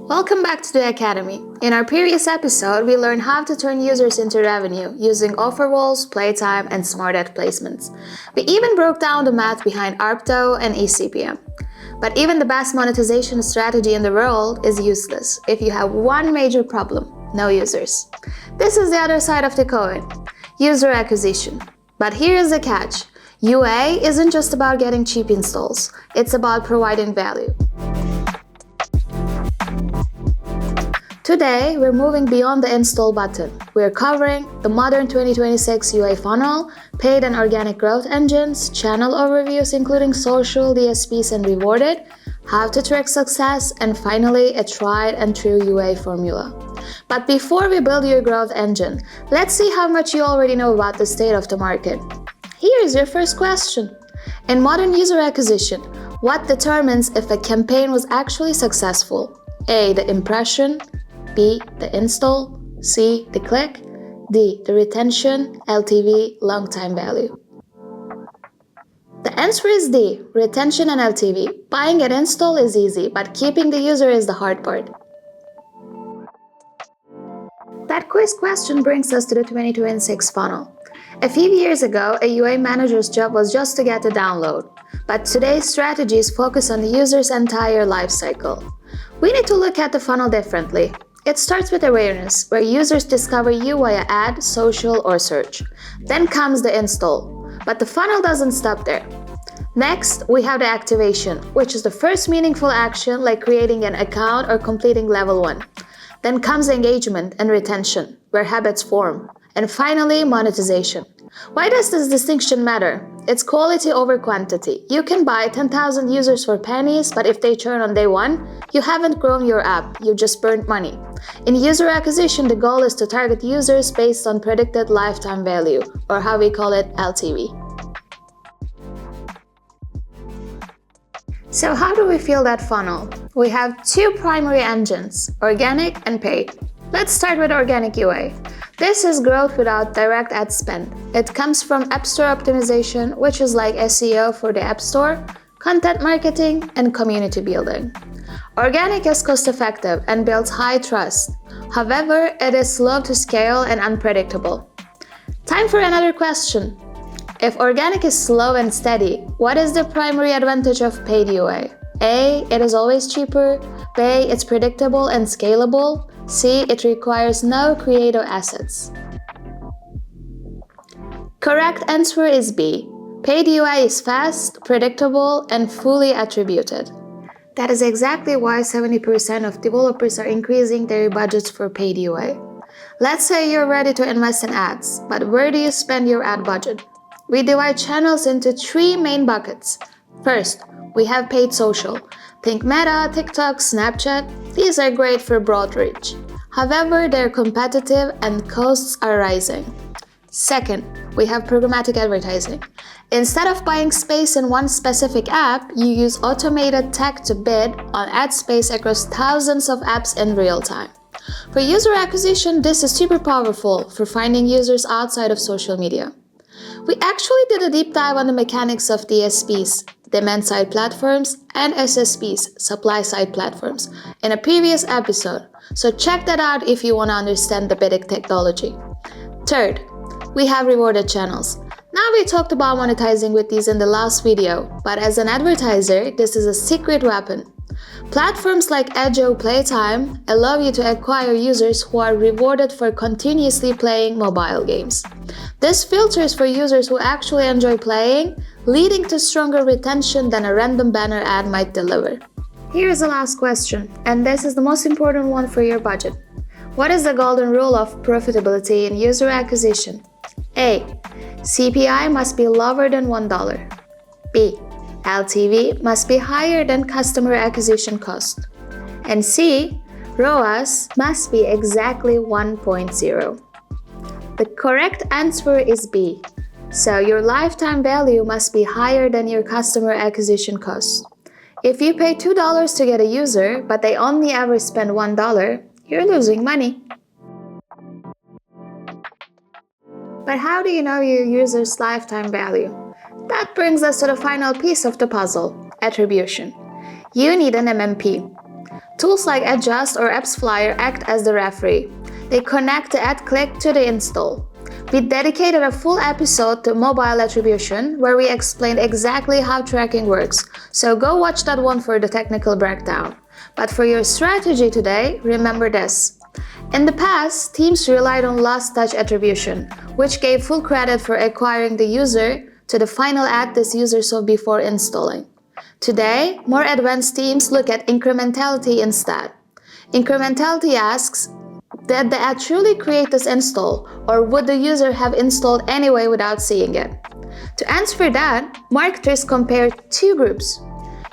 Welcome back to the Academy. In our previous episode, we learned how to turn users into revenue using offer walls, playtime, and smart ad placements. We even broke down the math behind ARPDO and eCPM. But even the best monetization strategy in the world is useless if you have one major problem: no users. This is the other side of the coin: user acquisition. But here's the catch: UA isn't just about getting cheap installs, it's about providing value. Today, we're moving beyond the install button. We're covering the modern 2026 UA funnel, paid and organic growth engines, channel overviews including social, DSPs, and rewarded, how to track success, and finally, a tried and true UA formula. But before we build your growth engine, let's see how much you already know about the state of the market. Here's your first question. In modern user acquisition, what determines if a campaign was actually successful? A, the impression; B, the install; C, the click; D, the retention, LTV, long time value. The answer is D, retention and LTV. Buying an install is easy, but keeping the user is the hard part. That quiz question brings us to the 2026 funnel. A few years ago, a UA manager's job was just to get the download, but today's strategies focus on the user's entire life cycle. We need to look at the funnel differently. It starts with awareness, where users discover you via ad, social, or search. Then comes the install, but the funnel doesn't stop there. Next, we have the activation, which is the first meaningful action like creating an account or completing level 1. Then comes engagement and retention, where habits form. And finally, monetization. Why does this distinction matter? It's quality over quantity. You can buy 10,000 users for pennies, but if they churn on day 1, you haven't grown your app, you just burned money. In user acquisition, the goal is to target users based on predicted lifetime value, or how we call it, LTV. So how do we fill that funnel? We have two primary engines, organic and paid. Let's start with organic UA. This is growth without direct ad spend. It comes from App Store optimization, which is like SEO for the App Store, content marketing, and community building. Organic is cost-effective and builds high trust. However, it is slow to scale and unpredictable. Time for another question. If organic is slow and steady, what is the primary advantage of paid UA? A, it is always cheaper. B, it's predictable and scalable. C, it requires no creative assets. Correct answer is B. Paid UA is fast, predictable, and fully attributed. That is exactly why 70% of developers are increasing their budgets for paid UA. Let's say you're ready to invest in ads, but where do you spend your ad budget? We divide channels into 3 main buckets. First, we have paid social. Think Meta, TikTok, Snapchat. These are great for broad reach. However, they're competitive and costs are rising. Second, we have programmatic advertising. Instead of buying space in one specific app, you use automated tech to bid on ad space across thousands of apps in real time. For user acquisition, this is super powerful for finding users outside of social media. We actually did a deep dive on the mechanics of DSPs, demand-side platforms, and SSPs, supply-side platforms, in a previous episode, so check that out if you want to understand the bidding technology. Third, we have rewarded channels. Now we talked about monetizing with these in the last video, but as an advertiser, this is a secret weapon. Platforms like adjoe Playtime allow you to acquire users who are rewarded for continuously playing mobile games. This filters for users who actually enjoy playing, leading to stronger retention than a random banner ad might deliver. Here's the last question, and this is the most important one for your budget. What is the golden rule of profitability in user acquisition? A, CPI must be lower than $1. B, LTV must be higher than customer acquisition cost. And C, ROAS must be exactly 1.0. The correct answer is B. So your lifetime value must be higher than your customer acquisition cost. If you pay $2 to get a user, but they only ever spend $1, you're losing money. But how do you know your user's lifetime value? That brings us to the final piece of the puzzle, attribution. You need an MMP. Tools like Adjust or AppsFlyer act as the referee. They connect the ad click to the install. We dedicated a full episode to mobile attribution where we explained exactly how tracking works, so go watch that one for the technical breakdown. But for your strategy today, remember this. In the past, teams relied on last touch attribution, which gave full credit for acquiring the user to the final ad this user saw before installing. Today, more advanced teams look at incrementality instead. Incrementality asks, did the ad truly create this install, or would the user have installed anyway without seeing it? To answer that, marketers compared two groups: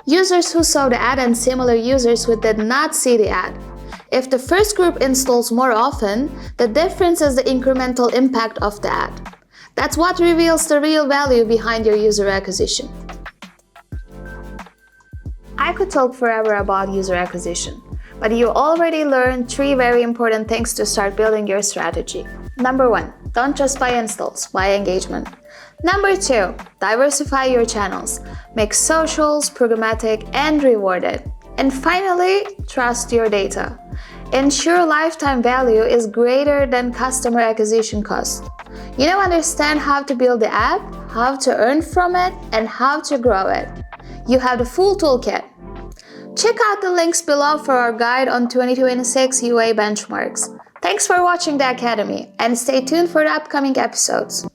users who saw the ad and similar users who did not see the ad. If the first group installs more often, the difference is the incremental impact of the ad. That's what reveals the real value behind your user acquisition. I could talk forever about user acquisition, but you already learned 3 very important things to start building your strategy. Number 1, don't just buy installs, buy engagement. Number 2, diversify your channels. Make socials, programmatic, and rewarded. And finally, trust your data. Ensure lifetime value is greater than customer acquisition cost. You now understand how to build the app, how to earn from it, and how to grow it. You have the full toolkit. Check out the links below for our guide on 2026 UA benchmarks. Thanks for watching the Academy, and stay tuned for the upcoming episodes.